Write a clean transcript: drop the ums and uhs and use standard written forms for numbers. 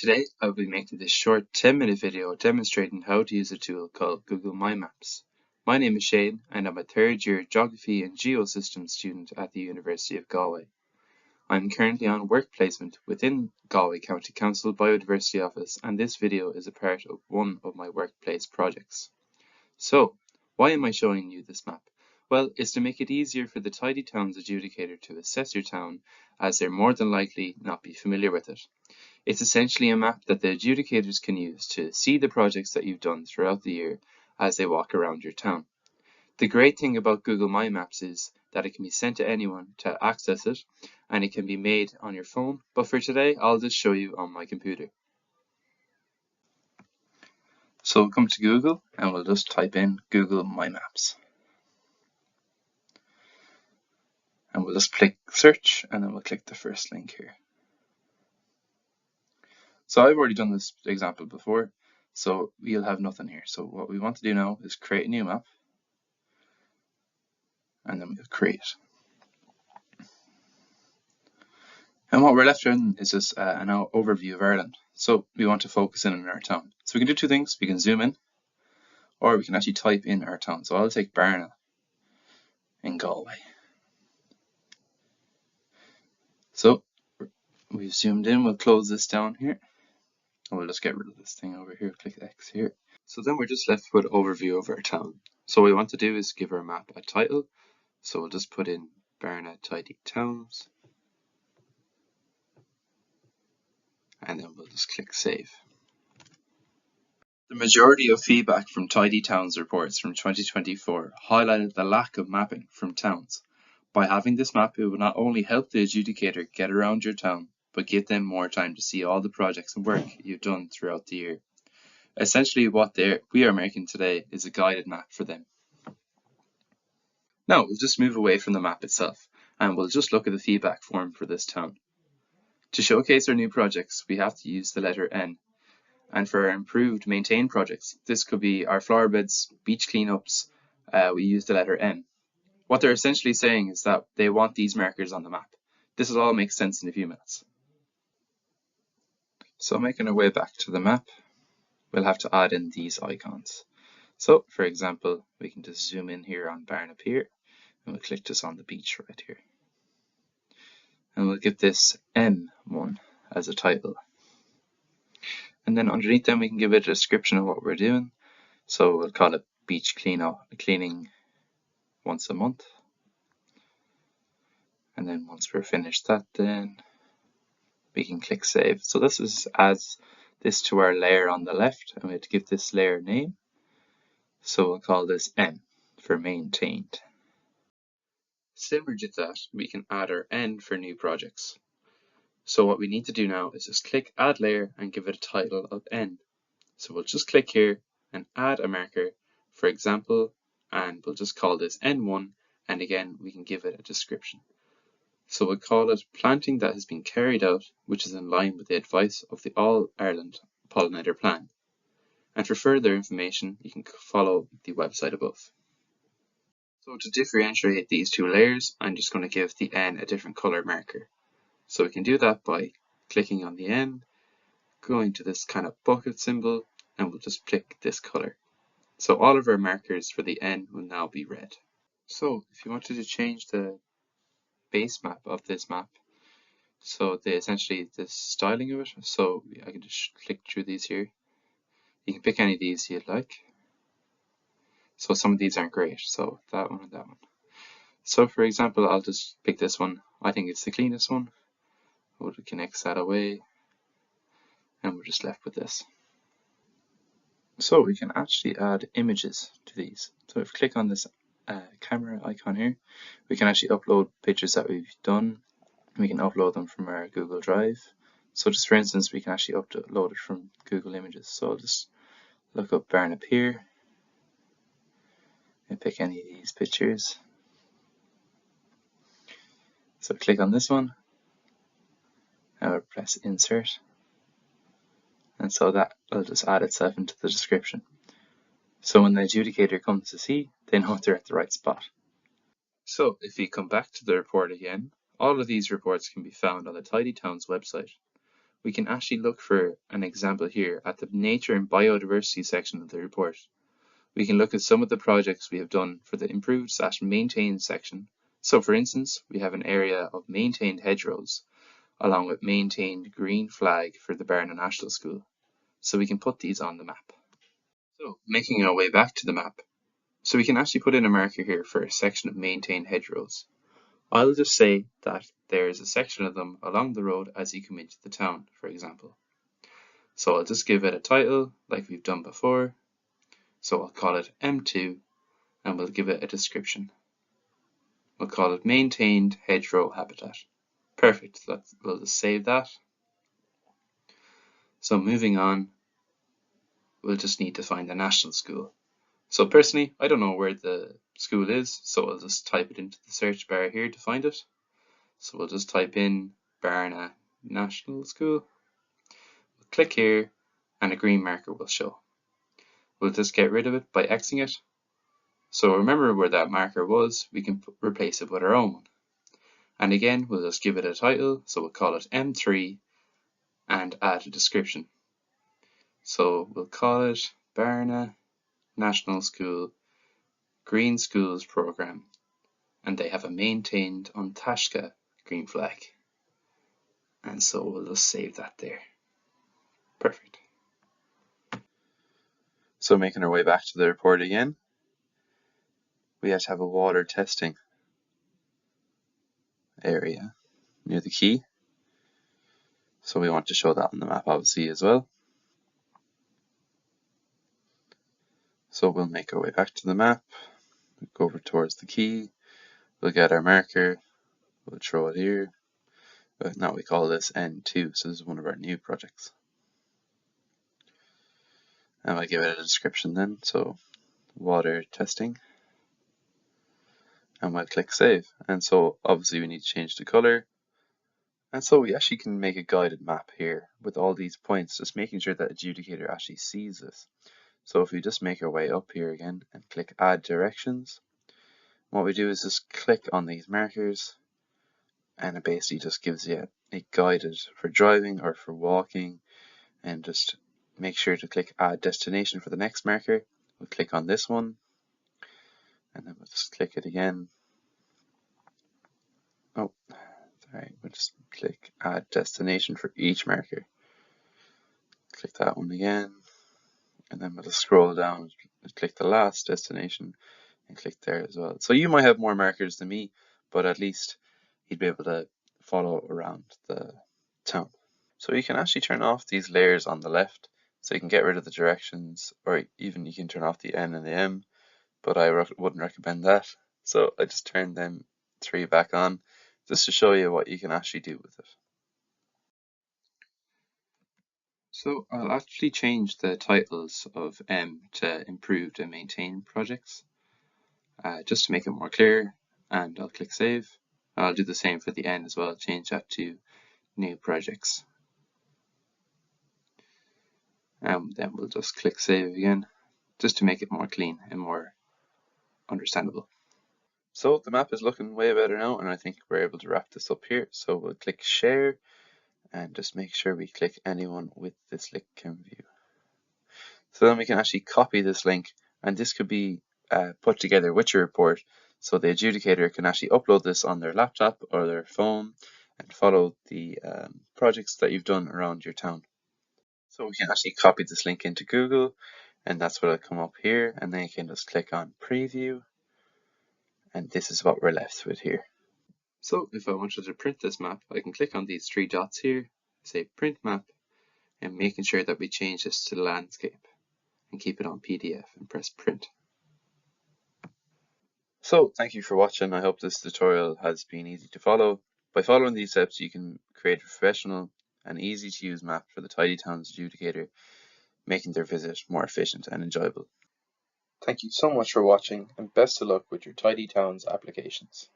Today, I will be making this short 10-minute video demonstrating how to use a tool called Google My Maps. My name is Shane and I'm a third year Geography and Geosystems student at the University of Galway. I'm currently on work placement within Galway County Council Biodiversity Office, and this video is a part of one of my workplace projects. So, why am I showing you this map? Well, it's to make it easier for the Tidy Towns adjudicator to assess your town, as they're more than likely not be familiar with it. It's essentially a map that the adjudicators can use to see the projects that you've done throughout the year as they walk around your town. The great thing about Google My Maps is that it can be sent to anyone to access it, and it can be made on your phone, but for today I'll just show you on my computer. So we'll come to Google and we'll just type in Google My Maps. And we'll just click search and then we'll click the first link here. So I've already done this example before, so we'll have nothing here. So what we want to do now is create a new map, and then we'll create. And what we're left with is just an overview of Ireland. So we want to focus in on our town. So we can do two things. We can zoom in, or we can actually type in our town. So I'll take Barna in Galway. So we've zoomed in. We'll close this down here. And we'll just get rid of this thing over here, click X here. So then we're just left with an overview of our town. So what we want to do is give our map a title. So we'll just put in Barna Tidy Towns. And then we'll just click Save. The majority of feedback from Tidy Towns reports from 2024 highlighted the lack of mapping from towns. By having this map, it will not only help the adjudicator get around your town, but give them more time to see all the projects and work you've done throughout the year. Essentially, what we are making today is a guided map for them. Now, we'll just move away from the map itself, and we'll just look at the feedback form for this town. To showcase our new projects, we have to use the letter N. And for our improved maintained projects, this could be our flower beds, beach cleanups, we use the letter N. What they're essentially saying is that they want these markers on the map. This will all make sense in a few minutes. So making our way back to the map, we'll have to add in these icons. So for example, we can just zoom in here on Barn up here, and we'll click just on the beach right here. And we'll give this M1 as a title. And then underneath them we can give it a description of what we're doing. So we'll call it beach cleaning once a month. And then once we're finished that, then we can click Save. So this adds this to our layer on the left, and we have to give this layer name. So we'll call this M for maintained. Similar to that, we can add our N for new projects. So what we need to do now is just click Add Layer and give it a title of N. So we'll just click here and add a marker, for example, and we'll just call this N1, and again we can give it a description. So we'll call it Planting that has been carried out, which is in line with the advice of the All Ireland Pollinator Plan. And for further information, you can follow the website above. So to differentiate these two layers, I'm just going to give the N a different color marker. So we can do that by clicking on the N, going to this kind of bucket symbol, and we'll just pick this color. So all of our markers for the N will now be red. So if you wanted to change the base map of this map, so essentially the styling of it, so I can just click through these here. You can pick any of these you'd like. So some of these aren't great, so that one and that one. So for example, I'll just pick this one. I think it's the cleanest one. We can X that away, and we're just left with this. So we can actually add images to these. So if we click on this camera icon here, we can actually upload pictures that we've done. We can upload them from our Google Drive. So just for instance, we can actually upload it from Google Images. So I'll just look up Barn up here and pick any of these pictures. So click on this one, and we'll press Insert. And so that will just add itself into the description. So when the adjudicator comes to see, they know they're at the right spot. So if you come back to the report again, all of these reports can be found on the Tidy Towns website. we can actually look for an example here at the Nature and Biodiversity section of the report. We can look at some of the projects we have done for the improved/maintained section. So for instance, we have an area of maintained hedgerows, along with maintained green flag for the Barna National School. So we can put these on the map. So making our way back to the map. So we can actually put in a marker here for a section of maintained hedgerows. I'll just say that there is a section of them along the road as you come into the town, for example. So I'll just give it a title like we've done before. So I'll call it M2 and we'll give it a description. We'll call it maintained hedgerow habitat. Perfect, we'll just save that. So moving on, we'll just need to find the national school. So personally, I don't know where the school is, so I'll just type it into the search bar here to find it. So we'll just type in Barna National School. We'll click here and a green marker will show. We'll just get rid of it by Xing it. So remember where that marker was, we can replace it with our own one. And again, we'll just give it a title, so we'll call it M3 and add a description. So we'll call it Barna National School Green Schools Program, and they have a maintained Untashka green flag. And so we'll just save that there. Perfect. So making our way back to the report again, we have to have a water testing area near the quay. So we want to show that on the map obviously as well. So we'll make our way back to the map, we'll go over towards the quay, we'll get our marker, we'll throw it here. Now we call this N2, so this is one of our new projects. And I'll give it a description then, so water testing. And we'll click save. And so obviously we need to change the color. And so we actually can make a guided map here with all these points, just making sure that adjudicator actually sees this. So if we just make our way up here again and click add directions, what we do is just click on these markers and it basically just gives you a guided for driving or for walking, and just make sure to click add destination for the next marker. We'll click on this one and then we'll just click it again. Oh, sorry, we'll just click add destination for each marker. Click that one again, and then we'll just scroll down and click the last destination and click there as well. So you might have more markers than me, but at least you'd be able to follow around the town. So you can actually turn off these layers on the left, so you can get rid of the directions, or even you can turn off the N and the M, but I wouldn't recommend that. So I just turned them 3 back on, just to show you what you can actually do with it. So I'll actually change the titles of M to improved and maintained projects, just to make it more clear, and I'll click save. I'll do the same for the N as well, change that to new projects. And then we'll just click save again, just to make it more clean and more understandable. So the map is looking way better now, and I think we're able to wrap this up here. So we'll click share and just make sure we click anyone with this link can view. So then we can actually copy this link, and this could be put together with your report, so the adjudicator can actually upload this on their laptop or their phone and follow the projects that you've done around your town. So we can actually copy this link into Google, and that's what will come up here, and then you can just click on preview, and this is what we're left with here. So if I wanted to print this map, I can click on these 3 dots here, say print map, and making sure that we change this to landscape and keep it on PDF and press print. So thank you for watching. I hope this tutorial has been easy to follow. By following these steps, you can create a professional and easy to use map for the Tidy Towns adjudicator, making their visit more efficient and enjoyable. Thank you so much for watching, and best of luck with your Tidy Towns applications.